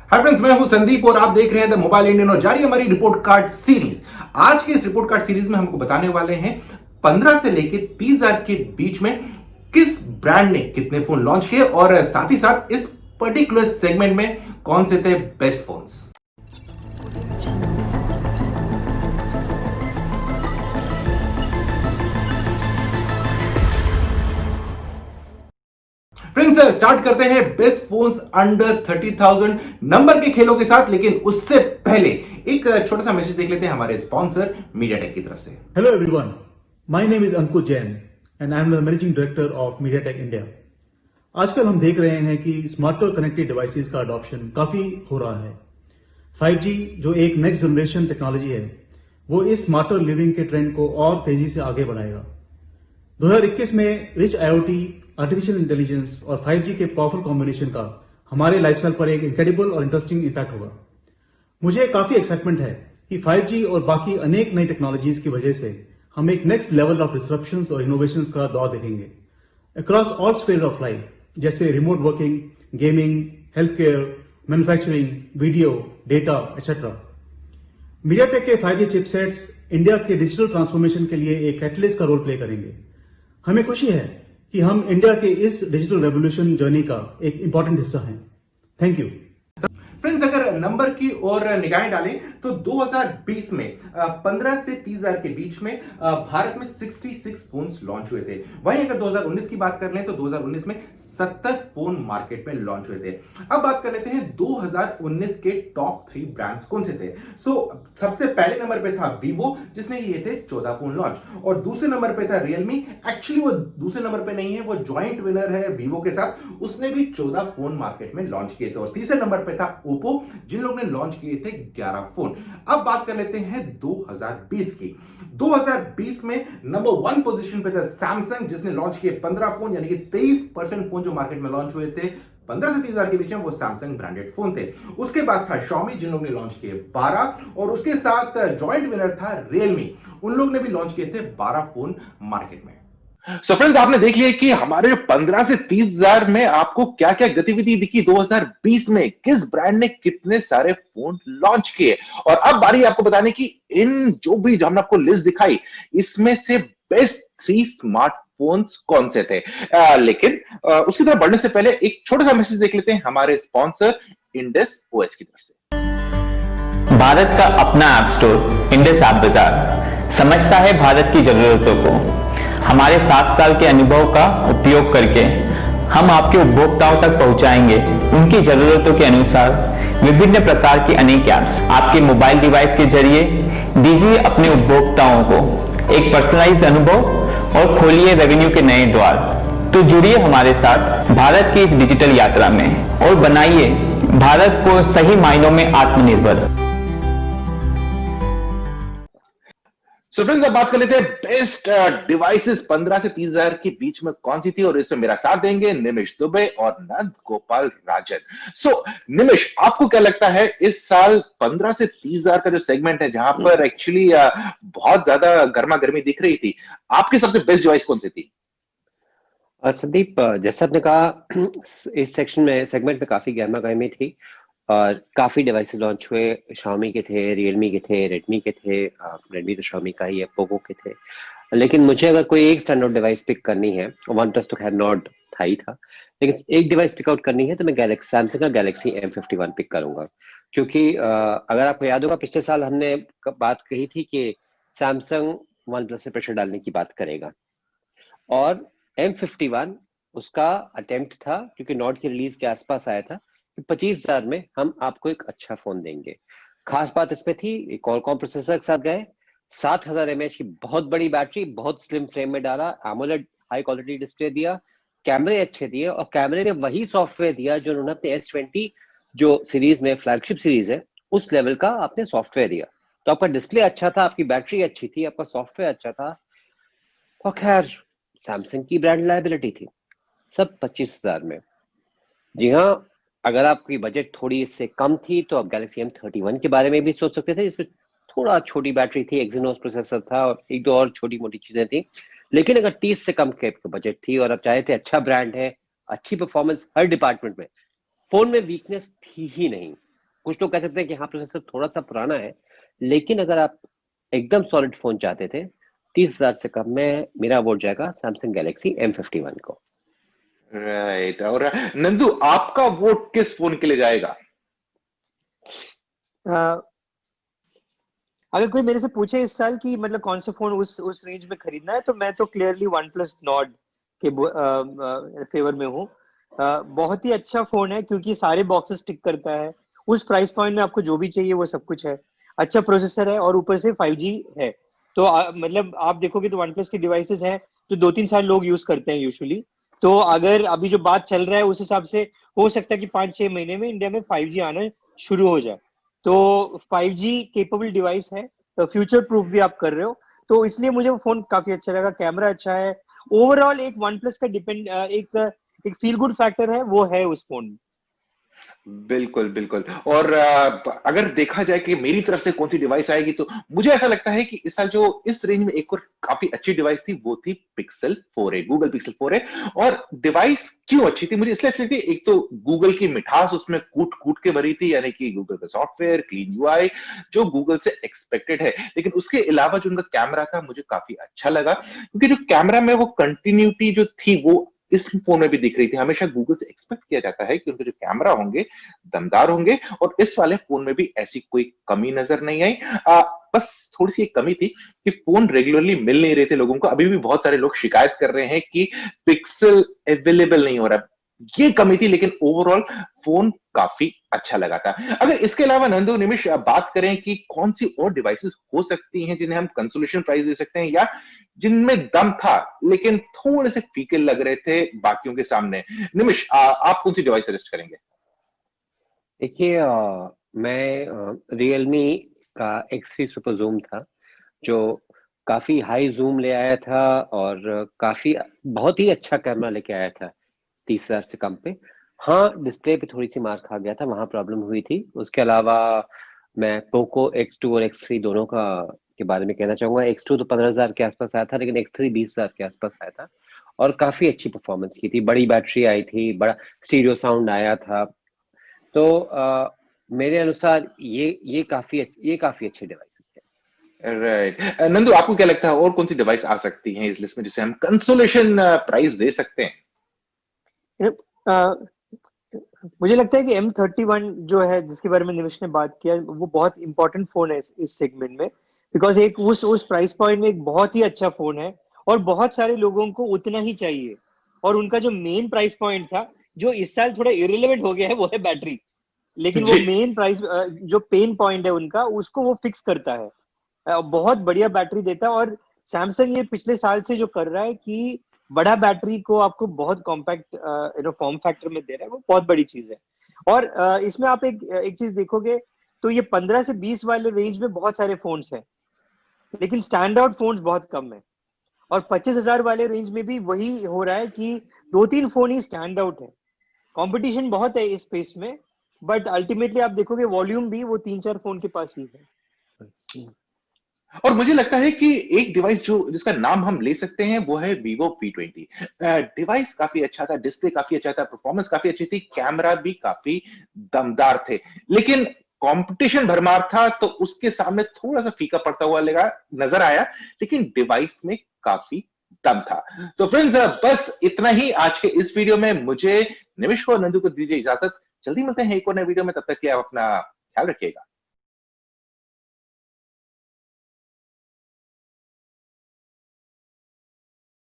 Hi friends, मैं हूं संदीप और आप देख रहे हैं द मोबाइल इंडियन और जारी हमारी रिपोर्ट कार्ड सीरीज। आज की इस रिपोर्ट कार्ड सीरीज में हमको बताने वाले हैं 15 से लेके 30,000 के बीच में किस ब्रांड ने कितने फोन लॉन्च किए और साथ ही साथ इस पर्टिकुलर सेगमेंट में कौन से थे बेस्ट फोन्स। फ्रेंड्स, स्टार्ट करते हैं बेस्ट फोन्स अंडर 30,000 नंबर के खेलों के साथ। लेकिन उससे पहले एक छोटा सा मैसेज देख लेते हैं हमारे स्पॉन्सर मीडियाटेक की तरफ से। Hello everyone, my name is Ankur Jain and I am the managing director of MediaTek India. आजकल हम देख रहे हैं कि स्मार्टर कनेक्टेड डिवाइसेस का अडॉप्शन काफी हो रहा है। 5G जो एक नेक्स्ट जनरेशन टेक्नोलॉजी है, वो इस स्मार्टर लिविंग के ट्रेंड को और तेजी से आगे बढ़ाएगा। 2021 में रिच IoT, आर्टिफिशियल इंटेलिजेंस और 5G के पावरफुल कॉम्बिनेशन का हमारे लाइफस्टाइल पर एक इनक्रेडिबल और इंटरेस्टिंग इम्पैक्ट होगा। मुझे काफी एक्साइटमेंट है कि 5G और बाकी अनेक नई टेक्नोलॉजीज की वजह से हम एक नेक्स्ट लेवल ऑफ डिस्ट्रप्शंस और इनोवेशंस का दौर देखेंगे across all sphere of life, जैसे remote working, gaming, health care, manufacturing, video, data etcetera. MediaTek के 5G चिपसेट्स इंडिया के डिजिटल ट्रांसफॉर्मेशन के लिए एक कैटलिस्ट का रोल प्ले करेंगे। हमें खुशी है कि हम इंडिया के इस डिजिटल रेवोल्यूशन जर्नी का एक इंपॉर्टेंट हिस्सा हैं। Thank you. फ्रेंड्स, अगर नंबर की ओर निगाहें डालें तो 2020 में 15 से 30,000 के बीच में भारत में 66 फोन्स लॉन्च हुए थे। वहीं अगर 2019 की बात कर लें तो 2019 में 70 फोन मार्केट में लॉन्च हुए थे। अब बात कर लेते हैं 2019 के टॉप 3 ब्रांड्स कौन से थे। सबसे पहले नंबर पे था वीवो, जिसने लिए थे 14 फोन लॉन्च, और दूसरे नंबर पे था रियलमी। एक्चुअली वो दूसरे नंबर पे नहीं है, वो ज्वाइंट विनर है वीवो के साथ, उसने भी 14 फोन मार्केट में लॉन्च किए थे। और तीसरे नंबर पे था ओप्पो, जिन लोगों ने लॉन्च किए थे 11 फोन। अब बात कर लेते हैं 2020 की। 2020 में नंबर 1 पोजीशन पे था सैमसंग, जिसने लॉन्च किए 15 फोन, यानी कि 23% फोन जो मार्केट में लॉन्च हुए थे 15 से 30,000 के बीच में, वो सैमसंग ब्रांडेड फोन थे। उसके बाद था Xiaomi, जिन लोगों ने लॉन्च किए 12, और उसके साथ जॉइंट विनर था Realme, उन लोगों ने भी लॉन्च किए थे 12 फोन मार्केट में। सो फ्रेंड्स, आपने देख लिया कि हमारे 15 से 30,000 में आपको क्या क्या गतिविधि दिखी 2020 में, किस ब्रांड ने कितने सारे फोन लॉन्च किए। और अब बारी आपको बताने की, इन जो भी हमने आपको लिस्ट दिखाई, इसमें से बेस्ट 3 स्मार्टफोन्स कौन से थे। लेकिन उसकी तरफ बढ़ने से पहले एक छोटा सा मैसेज देख लेते हैं हमारे स्पॉन्सर इंडस ओएस की तरफ से। भारत का अपना ऐप स्टोर इंडस ऐप बाजार समझता है भारत की जरूरतों को। हमारे 7 साल के अनुभव का उपयोग करके हम आपके उपभोक्ताओं तक पहुंचाएंगे उनकी जरूरतों के अनुसार विभिन्न प्रकार के अनेक ऐप्स। आपके मोबाइल डिवाइस के जरिए दीजिए अपने उपभोक्ताओं को एक पर्सनलाइज अनुभव और खोलिए रेवेन्यू के नए द्वार। तो जुड़िए हमारे साथ भारत की इस डिजिटल यात्रा में और बनाइए भारत को सही मायनों में आत्मनिर्भर। सो फ्रेंड्स, अब बात कर लेते हैं बेस्ट डिवाइसेस 15 से 30,000 के बीच में कौन सी थी, और इसमें मेरा साथ देंगे निमिष दुबे और नंद गोपाल राजन। निमिष, आपको क्या लगता है इस साल 15 से 30,000 का जो सेगमेंट है, जहां पर एक्चुअली बहुत ज्यादा गर्मा गर्मी दिख रही थी, आपकी सबसे बेस्ट डिवाइस कौन सी थी? संदीप, जैसा आपने कहा, इस सेगमेंट में काफी गर्मा गर्मी थी और काफी डिवाइसेस लॉन्च हुए। Xiaomi के थे, Realme के थे, Redmi के थे, Redmi तो Xiaomi का ही है, Poco के थे। लेकिन मुझे अगर कोई एक स्टैंड आउट डिवाइस पिक करनी है, वन प्लस तो खैर नॉट था ही था, लेकिन एक डिवाइस पिक आउट करनी है तो मैं सैमसंग का गैलेक्सी M51 पिक करूंगा। क्योंकि अगर आपको याद होगा, पिछले साल हमने बात कही थी कि सैमसंग वन प्लस से प्रेशर डालने की बात करेगा, और M51 उसका अटेम्प्ट था, क्योंकि नोट की रिलीज के आसपास आया था कि 25,000 में हम आपको एक अच्छा फोन देंगे। खास बात इसमें थी, क्वालकॉम प्रोसेसर के साथ गए, 7,000 mAh की बहुत बड़ी बैटरी, बहुत स्लिम फ्रेम में डाला, एमोलेड हाई क्वालिटी डिस्प्ले दिया, कैमरे अच्छे दिए, और कैमरे में वही सॉफ्टवेयर दिया जो उन्होंने अपने S20 जो सीरीज में फ्लैगशिप सीरीज है, उस लेवल का आपने सॉफ्टवेयर दिया। तो आपका डिस्प्ले अच्छा था, आपकी बैटरी अच्छी थी, आपका सॉफ्टवेयर अच्छा था, और खैर सैमसंग की ब्रांड लायबिलिटी थी, सब 25,000 में। जी हाँ, अगर आपकी बजट थोड़ी इससे कम थी तो आप गैलेक्सी M31 के बारे में भी सोच सकते थे, जिसमें थोड़ा छोटी बैटरी थी, एक्सिनोस प्रोसेसर था और एक दो और छोटी मोटी चीजें थी। लेकिन अगर 30 से कम के बजट थी और आप चाहे थे अच्छा ब्रांड है, अच्छी परफॉर्मेंस हर डिपार्टमेंट में, फोन में वीकनेस थी ही नहीं, कुछ लोग कह सकते हैं कि हाँ प्रोसेसर थोड़ा सा पुराना है, लेकिन अगर आप एकदम सॉलिड फोन चाहते थे 30,000 से कम में मेरा वोट जाएगा सैमसंग गैलेक्सी M51 को। राइट। और नंदू, आपका वोट किस फोन के लिए जाएगा? अ, अगर कोई मेरे से पूछे इस साल कि मतलब कौन सा फोन उस रेंज में खरीदना है, तो मैं तो क्लियरली वन प्लस नॉर्ड के फेवर में हूँ। बहुत ही अच्छा फोन है क्योंकि सारे बॉक्सेस टिक करता है। उस प्राइस पॉइंट में आपको जो भी चाहिए वो सब कुछ है। अच्छा प्रोसेसर है और ऊपर से 5G है। तो मतलब आप देखोगे तो वन प्लस के डिवाइसेस हैं जो 2-3 साल लोग यूज करते हैं यूजुअली। तो अगर अभी जो बात चल रहा है उस हिसाब से हो सकता है कि 5-6 महीने में इंडिया में 5G आना शुरू हो जाए। तो 5G केपेबल डिवाइस है, तो फ्यूचर प्रूफ भी आप कर रहे हो, तो इसलिए मुझे वो फोन काफी अच्छा लगा। कैमरा अच्छा है, ओवरऑल एक वन प्लस का एक फील गुड फैक्टर है, वो है उस फोन में। बिल्कुल बिल्कुल। और अगर देखा जाए कि मेरी तरफ से कौन सी डिवाइस आएगी, तो मुझे ऐसा लगता है कि इस साल जो इस रेंज में एक और काफी अच्छी डिवाइस थी वो थी pixel 4a, Google pixel 4a। और डिवाइस क्यों अच्छी थी, मुझे इसलिए अच्छी थी, एक तो गूगल की मिठास उसमें कूट कूट के भरी थी, यानी कि गूगल का सॉफ्टवेयर, क्लीन यूआई, जो गूगल से एक्सपेक्टेड है। लेकिन उसके अलावा जो उनका कैमरा था मुझे काफी अच्छा लगा, क्योंकि जो कैमरा में वो कंटिन्यूटी जो थी वो इस फोन में भी दिख रही थी। हमेशा गूगल से एक्सपेक्ट किया जाता है कि उनके जो कैमरा होंगे दमदार होंगे, और इस वाले फोन में भी ऐसी कोई कमी नजर नहीं आई। बस थोड़ी सी एक कमी थी कि फोन रेगुलरली मिल नहीं रहे थे लोगों को। अभी भी बहुत सारे लोग शिकायत कर रहे हैं कि पिक्सल अवेलेबल नहीं हो रहा, ये कमी थी। लेकिन ओवरऑल फोन काफी अच्छा लगा था। अगर इसके अलावा नंदू निमिष बात करें कि कौन सी और डिवाइसेस हो सकती हैं जिन्हें हम कंसोलेशन प्राइस दे सकते हैं, या जिनमें दम था लेकिन थोड़े से फीके लग रहे थे बाकियों के सामने, निमिष आप कौन सी डिवाइस सजेस्ट करेंगे? देखिए मैं रियलमी का X3 सुपर जूम था, जो काफी हाई जूम ले आया था और काफी बहुत ही अच्छा कैमरा लेके आया था 30,000 से कम पे। हाँ, डिस्प्ले पे थोड़ी सी मार खा गया था, वहां प्रॉब्लम हुई थी। उसके अलावा मैं पोको X2 और X3 दोनों का के बारे में कहना चाहूंगा। X2 तो 15,000 के आसपास आया था, लेकिन X3 20,000 के आसपास आया था और काफी अच्छी परफॉर्मेंस की थी। बड़ी बैटरी आई थी, बड़ा स्टीरियो साउंड आया था। तो मेरे अनुसार ये काफी अच्छे डिवाइसेस थे। राइट। नंदू, आपको क्या लगता है और कौन सी डिवाइस आ सकती है इस लिस्ट में जिसे हम कंसोलेशन प्राइस दे सकते हैं? अ, मुझे लगता है कि M31 जो है, जिसके बारे में निमिष ने बात किया, वो बहुत इंपॉर्टेंट फोन है इस सेगमेंट में। बिकॉज एक उस प्राइस पॉइंट में एक बहुत ही अच्छा फोन है और बहुत सारे लोगों को उतना ही चाहिए। और उनका जो मेन प्राइस पॉइंट था, जो इस साल थोड़ा इरिलेवेंट हो गया है, वो है बैटरी। लेकिन वो जी। मेन प्राइस जो पेन पॉइंट है उनका, उसको वो फिक्स करता है। बहुत बढ़िया बैटरी देता है। और सैमसंग ये पिछले साल से जो कर रहा है कि बड़ा बैटरी को आपको बहुत कॉम्पैक्ट फॉर्म फैक्टर में दे रहा है, वो बहुत बड़ी चीज है। और इसमें आप एक चीज देखोगे तो ये 15 से 20 वाले रेंज में बहुत सारे फोन्स हैं, लेकिन स्टैंड आउट फोन्स बहुत कम है। और 25,000 वाले रेंज में भी वही हो रहा है कि 2-3 फोन ही स्टैंड आउट है। कंपटीशन बहुत है इस स्पेस में, बट अल्टीमेटली आप देखोगे वॉल्यूम भी वो 3-4 फोन के पास ही है। और मुझे लगता है कि एक डिवाइस जो जिसका नाम हम ले सकते हैं वो है Vivo V20। डिवाइस काफी अच्छा था, डिस्प्ले काफी अच्छा था, परफॉर्मेंस काफी अच्छी थी, कैमरा भी काफी दमदार थे। लेकिन कंपटीशन भरमार था, तो उसके सामने थोड़ा सा फीका पड़ता हुआ लगा नजर आया, लेकिन डिवाइस में काफी दम था। तो फ्रेंड्स, बस इतना ही आज के इस वीडियो में। मुझे, निमिष को और नंदू को दीजिए इजाजत। जल्दी मिलते हैं एक और नए वीडियो में, तब तक के लिए आप अपना ख्याल रखिएगा।